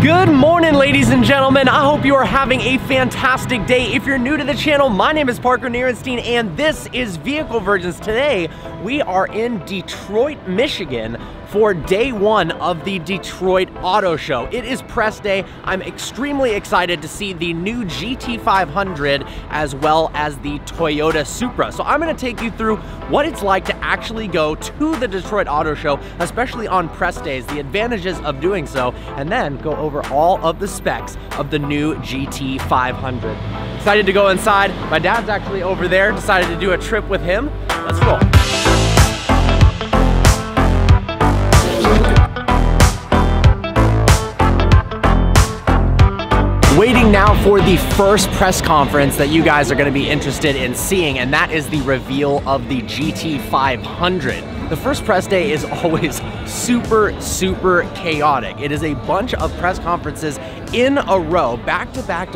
Good morning, ladies and gentlemen. I hope you are having a fantastic day. If you're new to the channel, my name is Parker Nierenstein, and this is Vehicle Virgins. Today, we are in Detroit, Michigan for day one of the Detroit Auto Show. It is press day. I'm extremely excited to see the new GT500 as well as the Toyota Supra. So I'm gonna take you through what it's like to actually go to the Detroit Auto Show, especially on press days, the advantages of doing so, and then go over all of the specs of the new GT500. Excited to go inside. My dad's actually over there, decided to do a trip with him. Let's roll. Waiting now for the first press conference that you guys are going to be interested in seeing, and that is the reveal of the GT500. The first press day is always super chaotic. It is a bunch of press conferences in a row, back to back,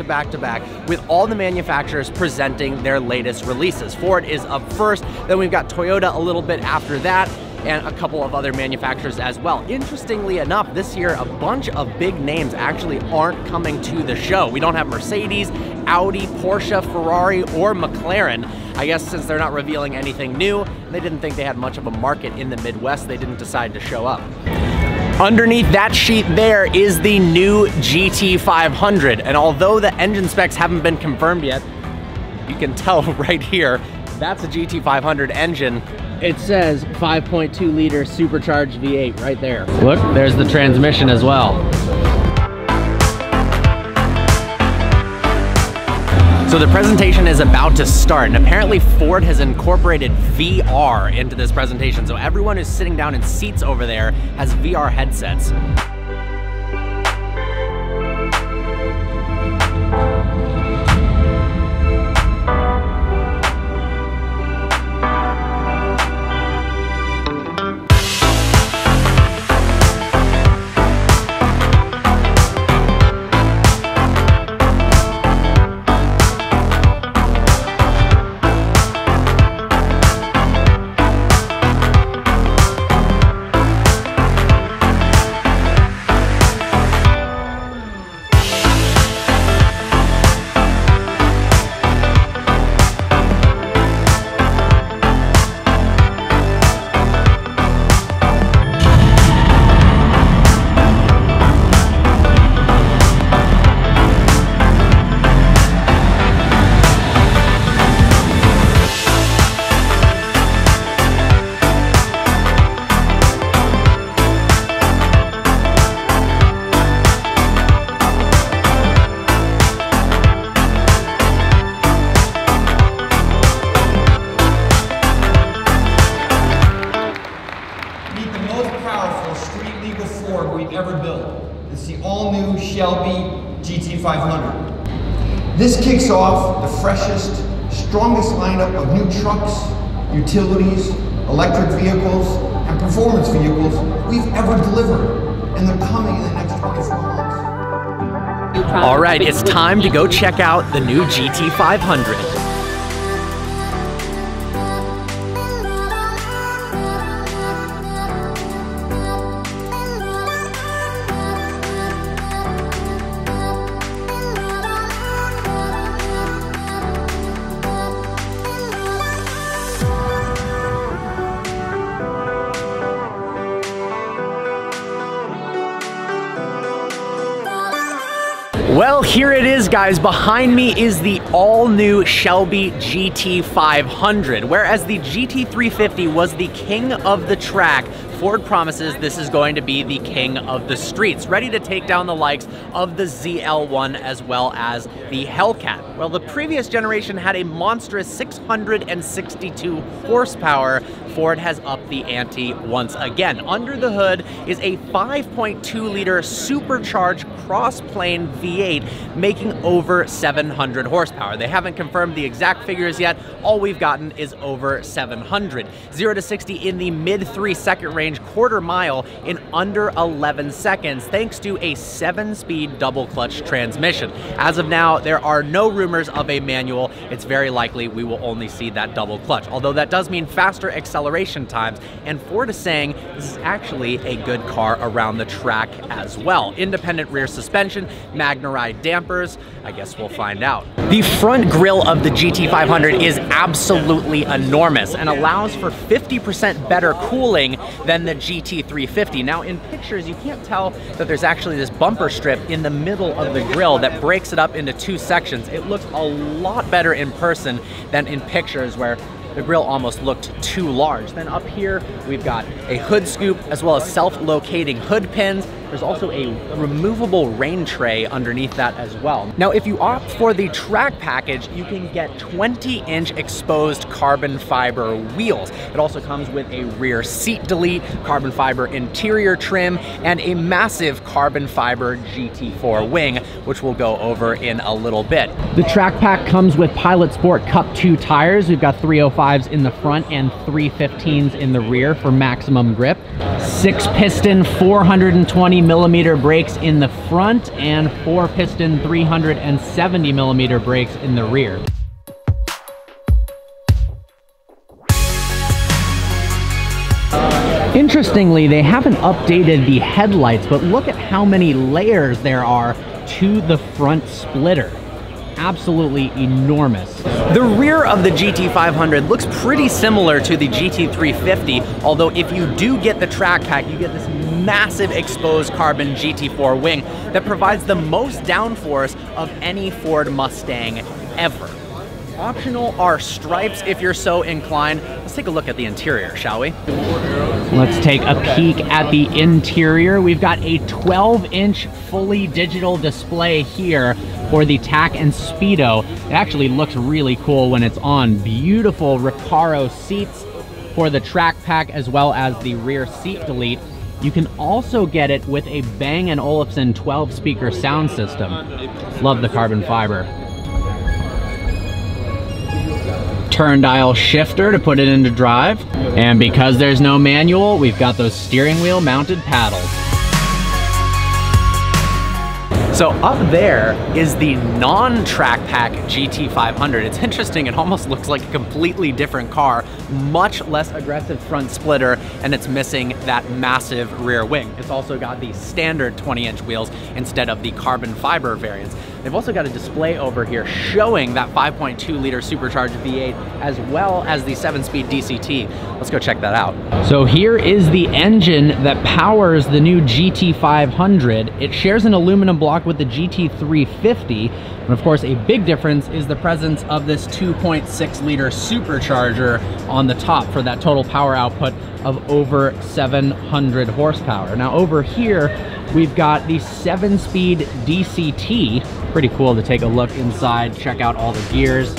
with all the manufacturers presenting their latest releases. Ford is up first, then we've got Toyota a little bit after that, and a couple of other manufacturers as well. Interestingly enough, this year, a bunch of big names actually aren't coming to the show. We don't have Mercedes, Audi, Porsche, Ferrari, or McLaren. I guess since they're not revealing anything new, they didn't think they had much of a market in the Midwest, they didn't decide to show up. Underneath that sheet there is the new GT500, and although the engine specs haven't been confirmed yet, you can tell right here, that's a GT500 engine. It says 5.2 liter supercharged V8 right there. Look, there's the transmission as well. So the presentation is about to start, and apparently Ford has incorporated VR into this presentation. So everyone who's sitting down in seats over there has VR headsets. Ever built. It's the all-new Shelby GT500. This kicks off the freshest, strongest lineup of new trucks, utilities, electric vehicles, and performance vehicles we've ever delivered, and they're coming in the next 24 months. All right, it's time to go check out the new GT500. Well, here it is, guys. Behind me is the all-new Shelby GT500. Whereas the GT350 was the king of the track, Ford promises this is going to be the king of the streets, ready to take down the likes of the ZL1 as well as the Hellcat. Well, the previous generation had a monstrous 662 horsepower. Ford has upped the ante once again. Under the hood is a 5.2 liter supercharged cross-plane V8 making over 700 horsepower. They haven't confirmed the exact figures yet. All we've gotten is over 700. 0 to 60 in the mid 3-second range range quarter mile in under 11 seconds thanks to a 7-speed double clutch transmission. As of now, there are no rumors of a manual. It's very likely we will only see that double clutch, although that does mean faster acceleration times, and Ford is saying this is actually a good car around the track as well. Independent rear suspension, Magna-Ride dampers, I guess we'll find out. The front grille of the GT500 is absolutely enormous and allows for 50% better cooling than the GT350. Now in pictures, you can't tell that there's actually this bumper strip in the middle of the grille that breaks it up into 2 sections. It looks a lot better in person than in pictures where the grille almost looked too large. Then up here, we've got a hood scoop as well as self-locating hood pins. There's also a removable rain tray underneath that as well. Now, if you opt for the track package, you can get 20-inch exposed carbon fiber wheels. It also comes with a rear seat delete, carbon fiber interior trim, and a massive carbon fiber GT4 wing, which we'll go over in a little bit. The track pack comes with Pilot Sport Cup 2 tires. We've got 305s in the front and 315s in the rear for maximum grip. 6-piston 420mm brakes in the front and 4-piston 370mm brakes in the rear. Interestingly, they haven't updated the headlights, but look at how many layers there are to the front splitter. Absolutely enormous. The rear of the GT500 looks pretty similar to the GT350, although if you do get the track pack, you get this massive exposed carbon GT4 wing that provides the most downforce of any Ford Mustang ever. Optional are stripes if you're so inclined. Let's take a look at the interior, shall we? Let's take a peek at the interior. We've got a 12-inch fully digital display here for the TAC and Speedo. It actually looks really cool when it's on. Beautiful Recaro seats for the track pack as well as the rear seat delete. You can also get it with a Bang & Olufsen 12-speaker sound system. Love the carbon fiber. Turn dial shifter to put it into drive. And because there's no manual, we've got those steering wheel mounted paddles. So up there is the non-track pack GT500. It's interesting, it almost looks like a completely different car, much less aggressive front splitter, and it's missing that massive rear wing. It's also got the standard 20-inch wheels instead of the carbon fiber variants. They've also got a display over here showing that 5.2-liter supercharged V8 as well as the 7-speed DCT. Let's go check that out. So here is the engine that powers the new GT500. It shares an aluminum block with the GT350, and of course a big difference is the presence of this 2.6-liter supercharger on the top for that total power output of over 700 horsepower. Now over here we've got the 7-speed DCT. Pretty cool to take a look inside, check out all the gears.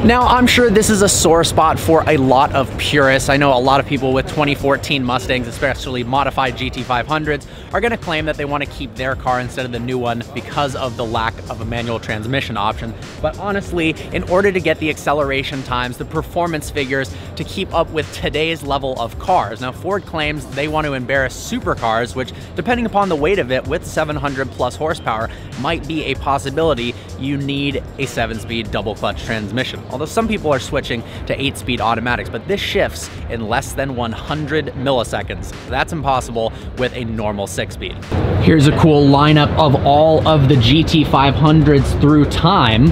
Now, I'm sure this is a sore spot for a lot of purists. I know a lot of people with 2014 Mustangs, especially modified GT500s, are going to claim that they want to keep their car instead of the new one because of the lack of a manual transmission option. But honestly, in order to get the acceleration times, the performance figures to keep up with today's level of cars. Now, Ford claims they want to embarrass supercars, which, depending upon the weight of it, with 700 plus horsepower, might be a possibility. You need a 7-speed double clutch transmission. Although some people are switching to 8-speed automatics, but this shifts in less than 100 milliseconds. That's impossible with a normal 6-speed. Here's a cool lineup of all of the GT500s through time,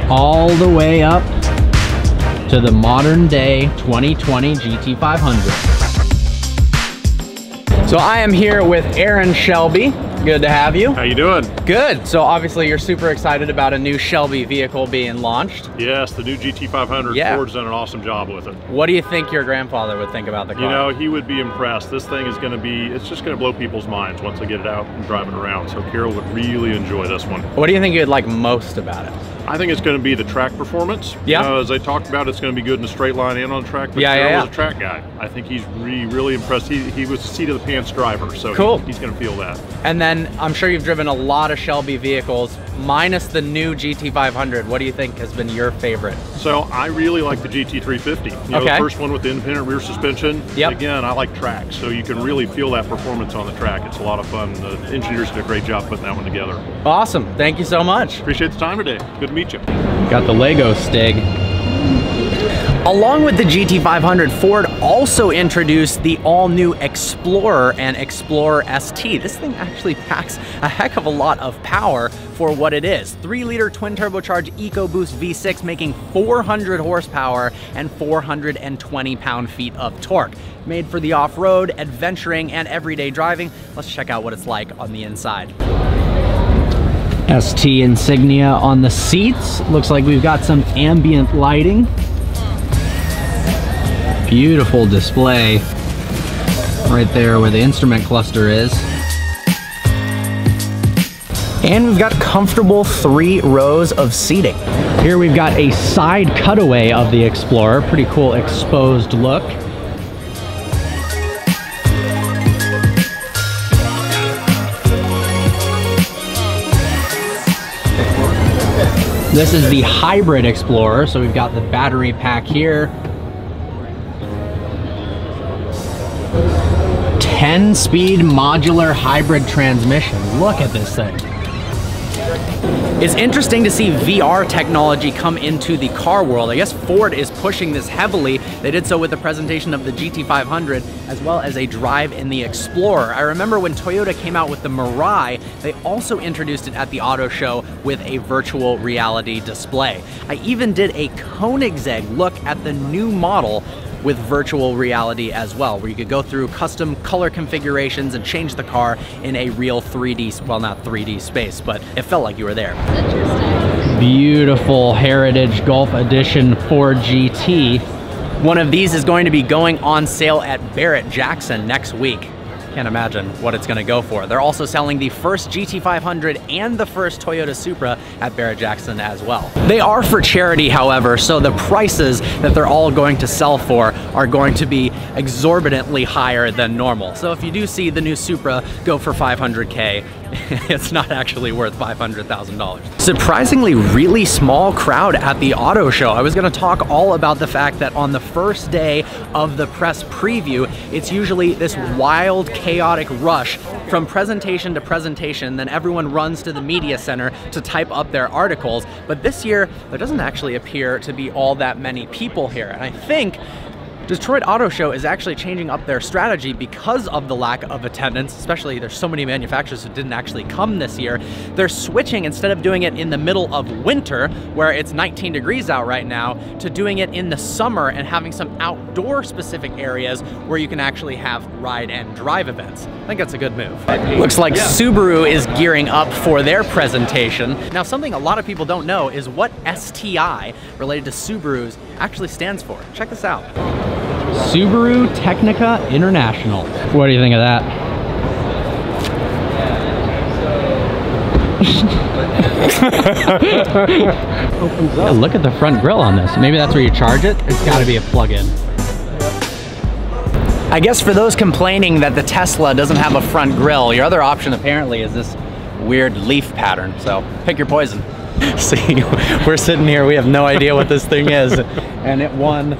all the way up to the modern day 2020 GT500. So I am here with Aaron Shelby. Good to have you. How you doing? Good. So obviously you're super excited about a new Shelby vehicle being launched. Yes, the new GT500. Yeah. Ford's done an awesome job with it. What do you think your grandfather would think about the car? You know, he would be impressed. This thing is going to be, it's just going to blow people's minds once they get it out and drive it around. So Carol would really enjoy this one. What do you think you'd like most about it? I think it's going to be the track performance. Yeah. As I talked about, it's going to be good in the straight line and on the track. But Yeah. was a track guy. I think he's really impressed. He was a seat of the pants driver, so cool. He's going to feel that. And then I'm sure you've driven a lot of Shelby vehicles, minus the new GT500. What do you think has been your favorite? So I really like the GT350. The first one with the independent rear suspension. Yep. Again, I like tracks, so you can really feel that performance on the track. It's a lot of fun. The engineers did a great job putting that one together. Awesome. Thank you so much. Appreciate the time today. Good to meet you. Got the Lego Stig. Along with the GT500, Ford also introduced the all-new Explorer and Explorer ST. This thing actually packs a heck of a lot of power for what it is. 3-liter twin-turbocharged EcoBoost V6 making 400 horsepower and 420 pound-feet of torque. Made for the off-road, adventuring, and everyday driving. Let's check out what it's like on the inside. ST insignia on the seats. Looks like we've got some ambient lighting. Beautiful display right there where the instrument cluster is. And we've got comfortable 3 rows of seating. Here we've got a side cutaway of the Explorer. Pretty cool exposed look. This is the hybrid Explorer, so we've got the battery pack here. 10-speed modular hybrid transmission. Look at this thing. It's interesting to see VR technology come into the car world. I guess Ford is pushing this heavily. They did so with the presentation of the GT500 as well as a drive in the Explorer. I remember when Toyota came out with the Mirai, they also introduced it at the auto show with a virtual reality display. I even did a Koenigsegg look at the new model with virtual reality as well, where you could go through custom color configurations and change the car in a real 3D, well, not 3D space, but it felt like you were there. Interesting. Beautiful Heritage Golf Edition Ford GT. One of these is going to be going on sale at Barrett-Jackson next week. Can't imagine what it's going to go for. They're also selling the first GT500 and the first Toyota Supra at Barrett-Jackson as well. They are for charity, however, so the prices that they're all going to sell for are going to be exorbitantly higher than normal. So if you do see the new Supra go for $500K, it's not actually worth $500,000. Surprisingly, really small crowd at the auto show. I was going to talk all about the fact that on the first day of the press preview, it's usually this wild, chaotic rush from presentation to presentation. Then everyone runs to the media center to type up their articles. But this year, there doesn't actually appear to be all that many people here. And I think Detroit Auto Show is actually changing up their strategy because of the lack of attendance, especially there's so many manufacturers who didn't actually come this year. They're switching, instead of doing it in the middle of winter, where it's 19 degrees out right now, to doing it in the summer and having some outdoor specific areas where you can actually have ride and drive events. I think that's a good move. Looks like Subaru is gearing up for their presentation. Now, something a lot of people don't know is what STI related to Subarus actually stands for. Check this out. Subaru Technica International. What do you think of that? Yeah, look at the front grille on this. Maybe that's where you charge it. It's got to be a plug-in. I guess for those complaining that the Tesla doesn't have a front grille, your other option apparently is this weird leaf pattern. So pick your poison. See, we're sitting here, we have no idea what this thing is, and it won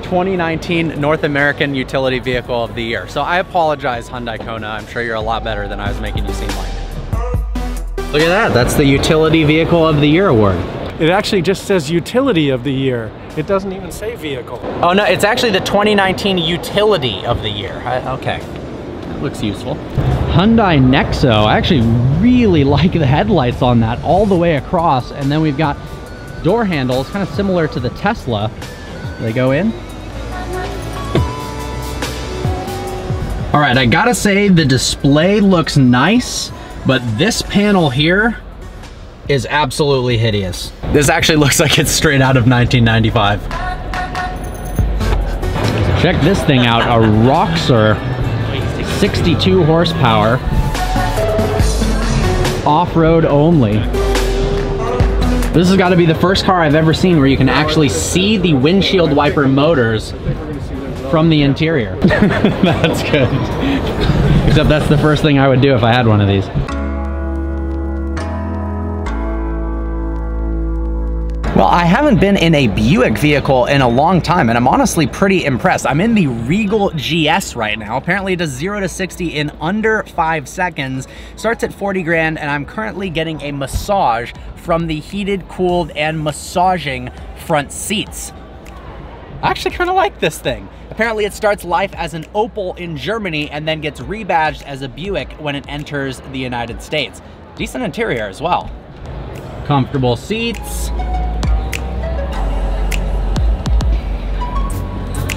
2019 North American Utility Vehicle of the Year. So I apologize, Hyundai Kona. I'm sure you're a lot better than I was making you seem like. Look at that, that's the Utility Vehicle of the Year award. It actually just says Utility of the Year. It doesn't even say vehicle. Oh no, it's actually the 2019 Utility of the Year. Okay, that looks useful. Hyundai Nexo, I actually really like the headlights on that all the way across, and then we've got door handles kind of similar to the Tesla. They go in. All right, I gotta say the display looks nice, but this panel here is absolutely hideous. This actually looks like it's straight out of 1995. Check this thing out, a Roxor 62 horsepower, off-road only. This has got to be the first car I've ever seen where you can actually see the windshield wiper motors from the interior. That's good. Except that's the first thing I would do if I had one of these. Well, I haven't been in a Buick vehicle in a long time, and I'm honestly pretty impressed. I'm in the Regal GS right now. Apparently it does 0 to 60 in under 5 seconds, starts at 40 grand, and I'm currently getting a massage from the heated, cooled, and massaging front seats. I actually kind of like this thing. Apparently it starts life as an Opel in Germany and then gets rebadged as a Buick when it enters the United States. Decent interior as well. Comfortable seats.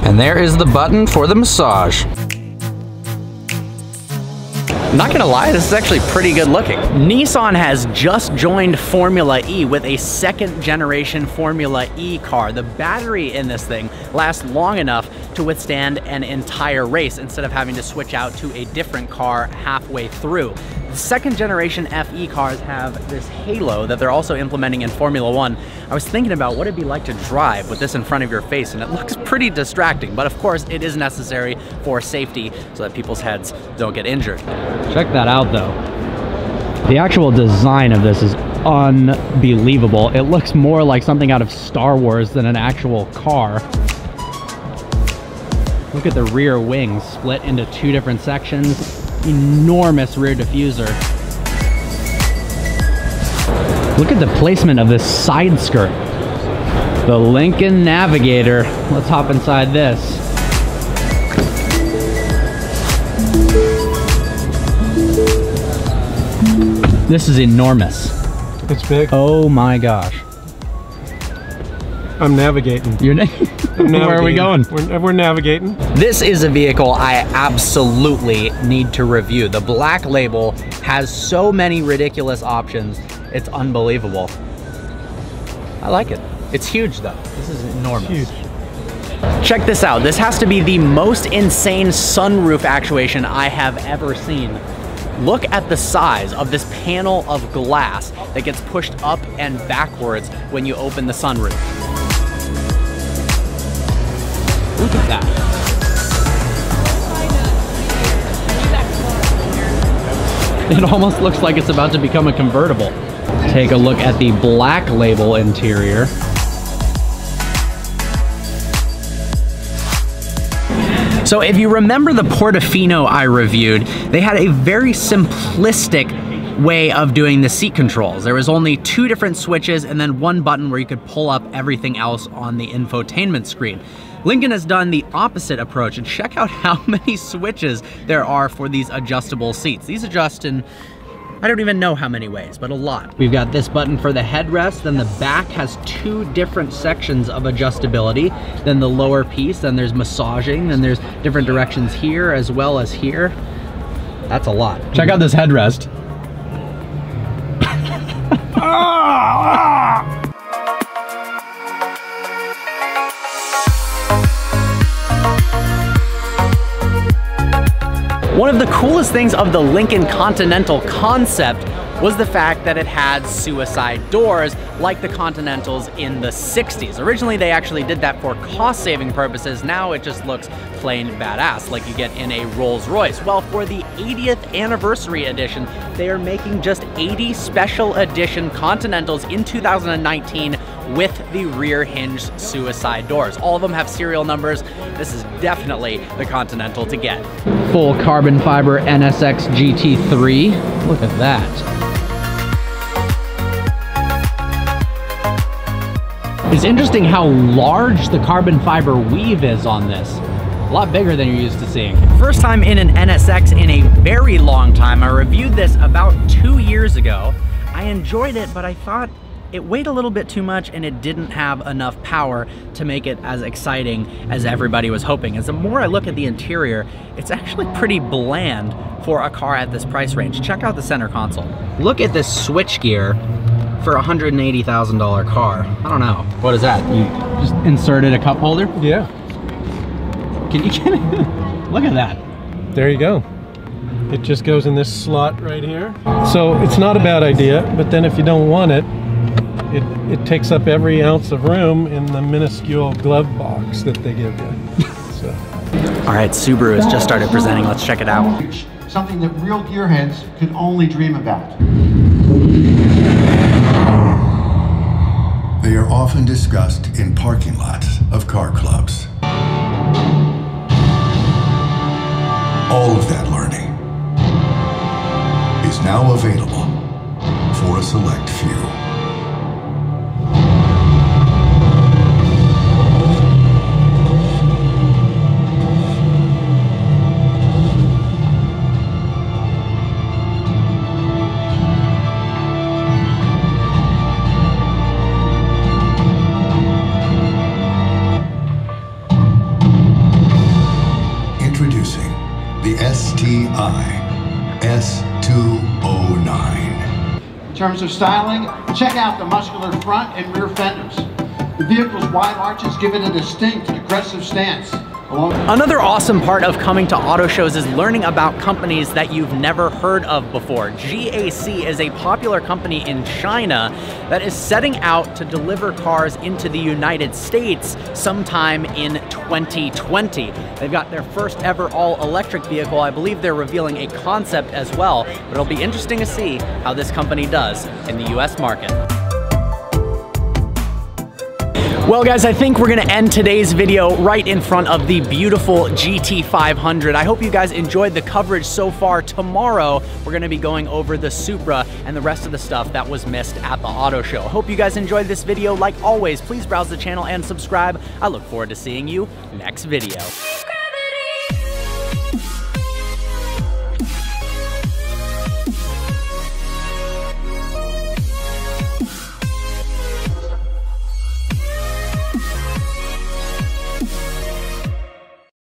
And there is the button for the massage. I'm not gonna lie, this is actually pretty good looking. Nissan has just joined Formula E with a second generation Formula E car. The battery in this thing lasts long enough to withstand an entire race instead of having to switch out to a different car halfway through. The second generation FE cars have this halo that they're also implementing in Formula One. I was thinking about what it'd be like to drive with this in front of your face, and it looks pretty distracting, but of course it is necessary for safety so that people's heads don't get injured. Check that out though. The actual design of this is unbelievable. It looks more like something out of Star Wars than an actual car. Look at the rear wings split into 2 different sections. Enormous rear diffuser. Look at the placement of this side skirt. The Lincoln Navigator. Let's hop inside this. This is enormous. It's big. Oh my gosh. I'm navigating. You're navigating. Where are we going? We're navigating. This is a vehicle I absolutely need to review. The Black Label has so many ridiculous options. It's unbelievable. I like it. It's huge though. This is enormous. It's huge. Check this out. This has to be the most insane sunroof actuation I have ever seen. Look at the size of this panel of glass that gets pushed up and backwards when you open the sunroof. Look at that. It almost looks like it's about to become a convertible. Take a look at the Black Label interior. So if you remember the Portofino I reviewed, they had a very simplistic way of doing the seat controls. There was only 2 different switches and then 1 button where you could pull up everything else on the infotainment screen. Lincoln has done the opposite approach, and check out how many switches there are for these adjustable seats. These adjust in, I don't even know how many ways, but a lot. We've got this button for the headrest, then the back has 2 different sections of adjustability, then the lower piece, then there's massaging, then there's different directions here as well as here. That's a lot. Check out this headrest. One of the coolest things of the Lincoln Continental concept was the fact that it had suicide doors like the Continentals in the 60s. Originally, they actually did that for cost-saving purposes. Now it just looks plain badass, like you get in a Rolls-Royce. Well, for the 80th anniversary edition, they are making just 80 special edition Continentals in 2019 with the rear hinged suicide doors. All of them have serial numbers. This is definitely the Continental to get. Full carbon fiber NSX GT3. Look at that. It's interesting how large the carbon fiber weave is on this. A lot bigger than you're used to seeing. First time in an NSX in a very long time. I reviewed this about 2 years ago. I enjoyed it, but I thought it weighed a little bit too much and it didn't have enough power to make it as exciting as everybody was hoping. As the more I look at the interior, it's actually pretty bland for a car at this price range. Check out the center console. Look at this switchgear for a $180,000 car. I don't know. What is that? You just inserted a cup holder? Yeah. Can you get it? Look at that. There you go. It just goes in this slot right here. So it's not a bad idea, but then if you don't want it, it takes up every ounce of room in the minuscule glove box that they give you. So. All right, Subaru has just started presenting. Let's check it out. Something that real gearheads could only dream about. They are often discussed in parking lots of car clubs. All of that learning is now available for a select few. Introducing the STI S209. In terms of styling, check out the muscular front and rear fenders. The vehicle's wide arches give it a distinct, aggressive stance. Another awesome part of coming to auto shows is learning about companies that you've never heard of before. GAC is a popular company in China that is setting out to deliver cars into the United States sometime in 2020. They've got their first ever all-electric vehicle. I believe they're revealing a concept as well, but it'll be interesting to see how this company does in the US market. Well guys, I think we're gonna end today's video right in front of the beautiful GT500. I hope you guys enjoyed the coverage so far. Tomorrow, we're gonna be going over the Supra and the rest of the stuff that was missed at the auto show. Hope you guys enjoyed this video. Like always, please browse the channel and subscribe. I look forward to seeing you next video.